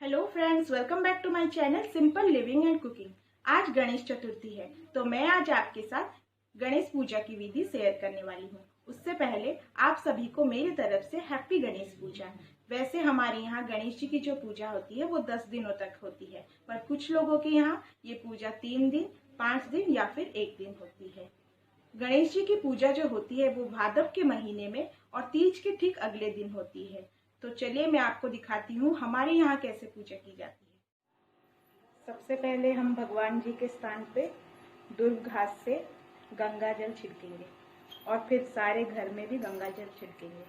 Hello friends, welcome back to my channel simple living and cooking. आज गणेश चतुर्थी है तो मैं आज आपके साथ गणेश पूजा की विधि शेयर करने वाली हूँ। उससे पहले आप सभी को मेरी तरफ से हैप्पी गणेश पूजा। वैसे हमारे यहाँ गणेश जी की जो पूजा होती है वो 10 दिनों तक होती है, पर कुछ लोगों के यहाँ ये पूजा 3 दिन, 5 दिन या फिर 1 दिन होती है। गणेश जी की पूजा जो होती है वो भाद्र के महीने में और तीज के ठीक अगले दिन होती है। तो चलिए मैं आपको दिखाती हूँ हमारे यहाँ कैसे पूजा की जाती है। सबसे पहले हम भगवान जी के स्थान पे दुर्ग घाट से गंगा जल छिड़केंगे और फिर सारे घर में भी गंगा जल छिड़केंगे।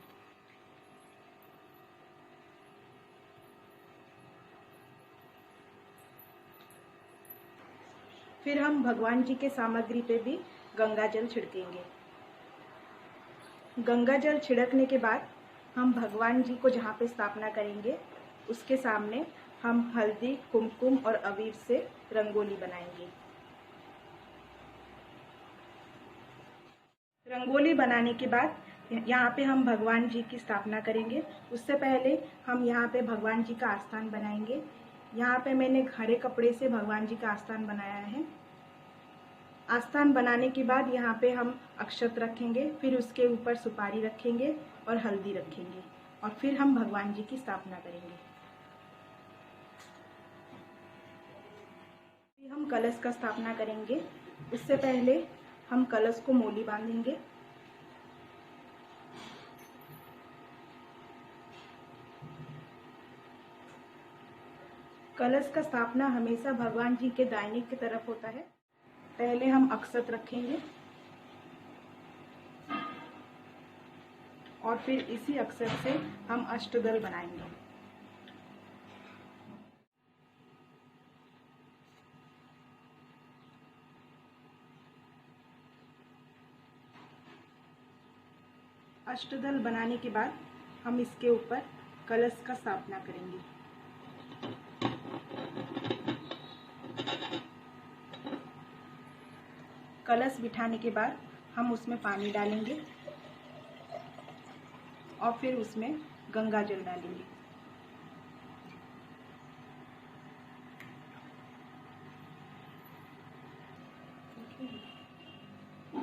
फिर हम भगवान जी के सामग्री पे भी गंगा जल छिड़केंगे। गंगा जल छिड़कने के बाद हम भगवान जी को जहाँ पे स्थापना करेंगे उसके सामने हम हल्दी, कुमकुम और अबीर से रंगोली बनाएंगे। रंगोली बनाने के बाद यहाँ पे हम भगवान जी की स्थापना करेंगे। उससे पहले हम यहाँ पे भगवान जी का आस्थान बनाएंगे। यहाँ पे मैंने हरे कपड़े से भगवान जी का आस्थान बनाया है। आस्थान बनाने के बाद यहाँ पे हम अक्षत रखेंगे, फिर उसके ऊपर सुपारी रखेंगे और हल्दी रखेंगे और फिर हम भगवान जी की स्थापना करेंगे। फिर हम कलश का स्थापना करेंगे। उससे पहले हम कलश को मोली बांधेंगे। कलश का स्थापना हमेशा भगवान जी के दाहिने की तरफ होता है। पहले हम अक्षत रखेंगे और फिर इसी अक्षत से हम अष्टदल बनाएंगे। अष्टदल बनाने के बाद हम इसके ऊपर कलश का स्थापना करेंगे। कलश बिठाने के बाद हम उसमें पानी डालेंगे और फिर उसमें गंगा जल डालेंगे।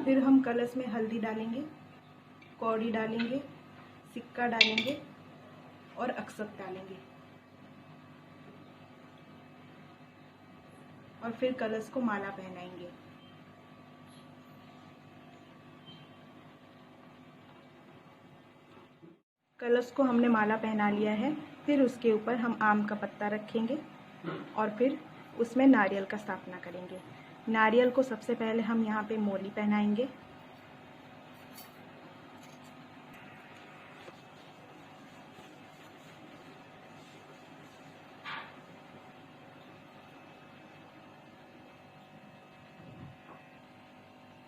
फिर हम कलश में हल्दी डालेंगे, कौड़ी डालेंगे, सिक्का डालेंगे और अक्षत डालेंगे और फिर कलश को माला पहनाएंगे। कलश को हमने माला पहना लिया है। फिर उसके ऊपर हम आम का पत्ता रखेंगे और फिर उसमें नारियल का स्थापना करेंगे। नारियल को सबसे पहले हम यहाँ पे मोली पहनाएंगे।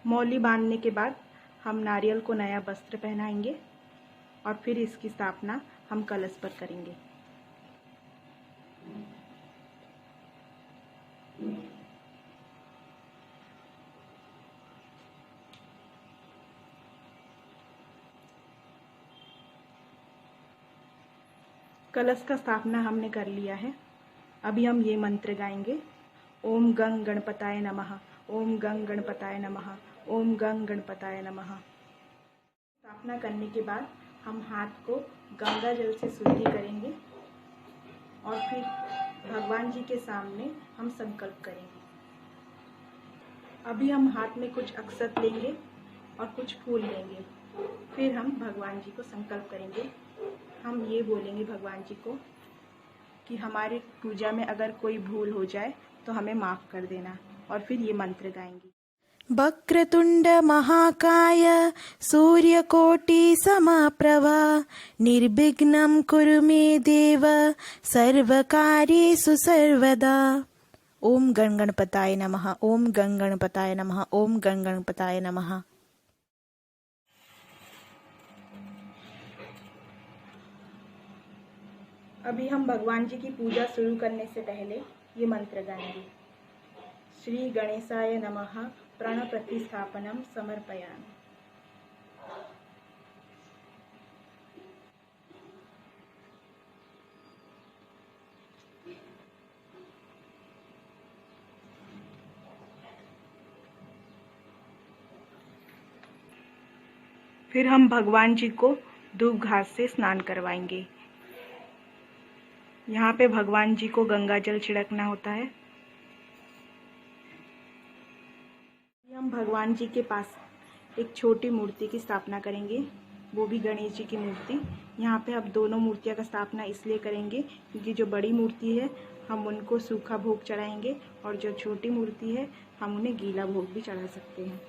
मौली बांधने के बाद हम नारियल को नया वस्त्र पहनाएंगे और फिर इसकी स्थापना हम कलश पर करेंगे। कलश का स्थापना हमने कर लिया है। अभी हम ये मंत्र गाएंगे। ओम गंग गणपताय नमः, ओम गंग गणपताय नमः, ओम गंग गणपताय नमः। स्थापना करने के बाद हम हाथ को गंगा जल से शुद्धि करेंगे और फिर भगवान जी के सामने हम संकल्प करेंगे। अभी हम हाथ में कुछ अक्षत लेंगे और कुछ फूल लेंगे। फिर हम भगवान जी को संकल्प करेंगे। हम ये बोलेंगे भगवान जी को कि हमारी पूजा में अगर कोई भूल हो जाए तो हमें माफ़ कर देना और फिर ये मंत्र गाएंगे। वक्रतुंड महाकाय सूर्यकोटि समप्रभा निर्विघ्नं कुरु मे देव सर्वकार्येषु सर्वदा। ओम गण गणपताय नमः, ओम गण गणपताय नमः, ओम गण गणपताय नमः। अभी हम भगवान जी की पूजा शुरू करने से पहले ये मंत्र गाएंगे। श्री गणेशाय नमः प्रण प्रतिस्थापनम समर्पयामि। फिर हम भगवान जी को धूप घास से स्नान करवाएंगे। यहाँ पे भगवान जी को गंगा जल छिड़कना होता है। हम भगवान जी के पास एक छोटी मूर्ति की स्थापना करेंगे, वो भी गणेश जी की मूर्ति। यहाँ पे अब दोनों मूर्तियों का स्थापना इसलिए करेंगे क्योंकि जो बड़ी मूर्ति है हम उनको सूखा भोग चढ़ाएंगे और जो छोटी मूर्ति है हम उन्हें गीला भोग भी चढ़ा सकते हैं।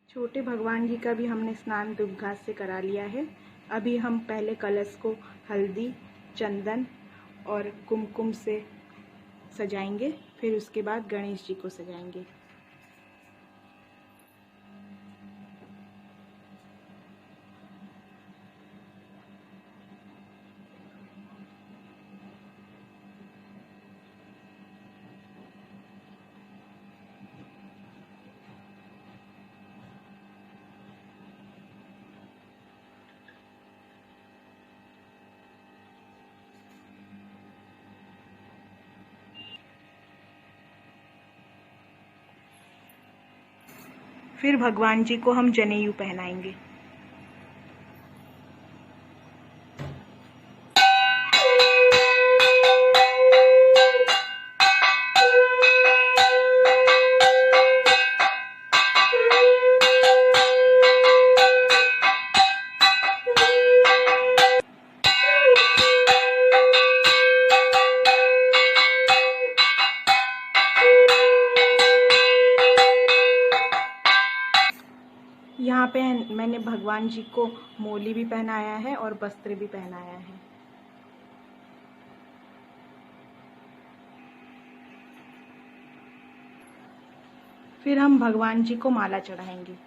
छोटे भगवान जी का भी हमने स्नान धूप घास से करा लिया है। अभी हम पहले कलश को हल्दी, चंदन और कुमकुम से सजाएंगे, फिर उसके बाद गणेश जी को सजाएंगे। फिर भगवान जी को हम जनेऊ पहनाएंगे। यहाँ पे मैंने भगवान जी को मोली भी पहनाया है और वस्त्र भी पहनाया है। फिर हम भगवान जी को माला चढ़ाएंगे।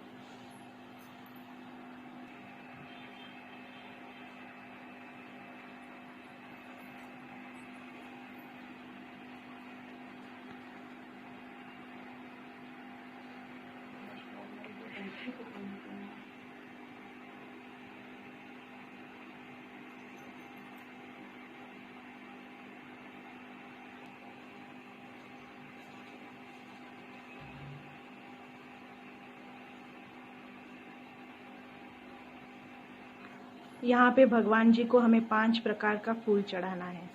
यहाँ पे भगवान जी को हमें 5 प्रकार का फूल चढ़ाना है।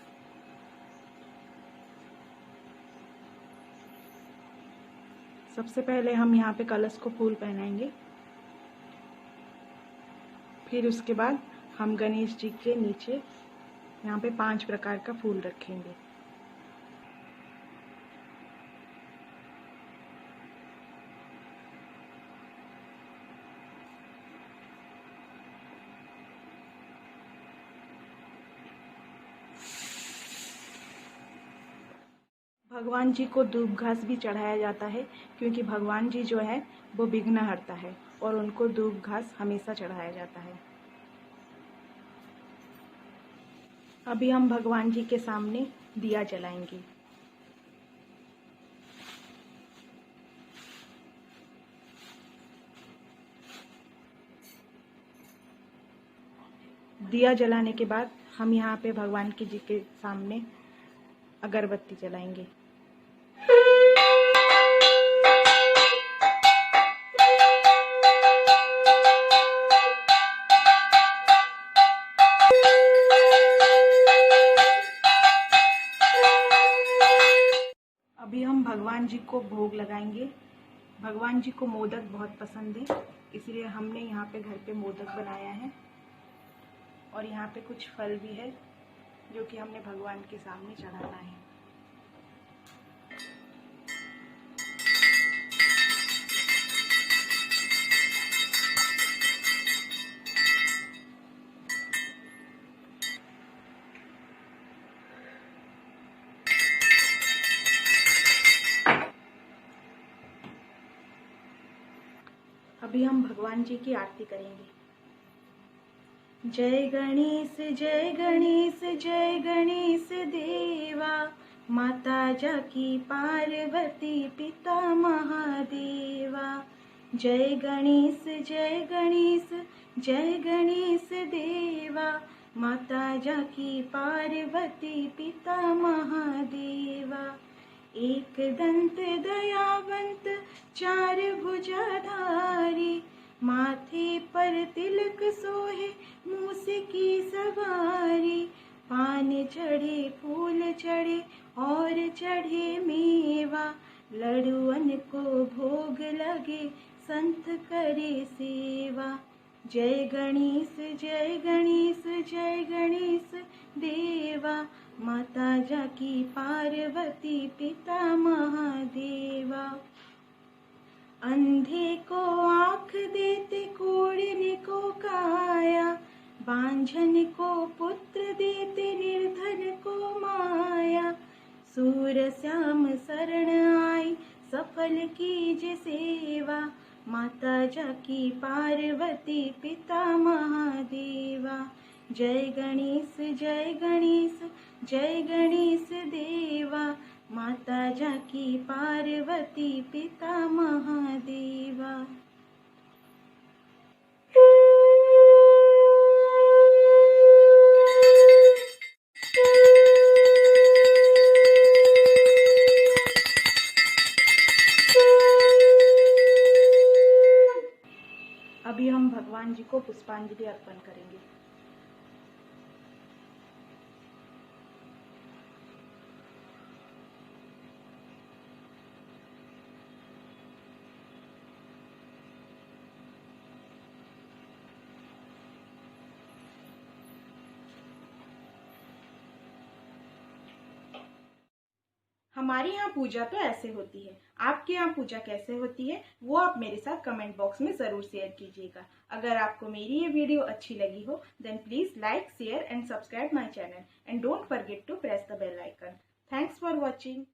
सबसे पहले हम यहाँ पे कलश को फूल पहनाएंगे, फिर उसके बाद हम गणेश जी के नीचे यहाँ पे 5 प्रकार का फूल रखेंगे। भगवान जी को धूप घास भी चढ़ाया जाता है क्योंकि भगवान जी जो है वो विघ्नहर्ता है और उनको धूप घास हमेशा चढ़ाया जाता है। अभी हम भगवान जी के सामने दिया जलाएंगे। दिया जलाने के बाद हम यहाँ पे भगवान जी के सामने अगरबत्ती जलाएंगे। अभी हम भगवान जी को भोग लगाएंगे। भगवान जी को मोदक बहुत पसंद है, इसलिए हमने यहाँ पे घर पे मोदक बनाया है और यहाँ पे कुछ फल भी है जो कि हमने भगवान के सामने चढ़ाना है। अभी हम भगवान जी की आरती करेंगे। जय गणेश जय गणेश जय गणेश देवा, माता जाकी पार्वती पिता महादेवा। जय गणेश जय गणेश जय गणेश देवा, माता जाकी पार्वती पिता महादेवा। एक दंत दयावंत चार भुजाधारी, माथे पर तिलक सोहे मूस की सवारी। पान चढ़े फूल चढ़े और चढ़े मेवा, लड़ुअन को भोग लगे संत करे सेवा। जय गणेश जय गणेश जय गणेश देवा, माता जाकी पार्वती पिता महादेवा। अंधे को आँख देते कोढ़ने को काया, बांझन को पुत्र देते निर्धन को माया। सूर श्याम शरण आई सफल कीज सेवा, माता जाकी पार्वती पिता महादेवा। जय गणेश जय गणेश जय गणेश देवा, माता जाकी पार्वती पिता महादेवा। अभी हम भगवान जी को पुष्पांजलि अर्पण करेंगे। हमारे यहाँ पूजा तो ऐसे होती है, आपके यहाँ पूजा कैसे होती है वो आप मेरे साथ कमेंट बॉक्स में ज़रूर शेयर कीजिएगा। अगर आपको मेरी ये वीडियो अच्छी लगी हो then please like share and subscribe my channel and don't forget to press the bell icon. Thanks for watching.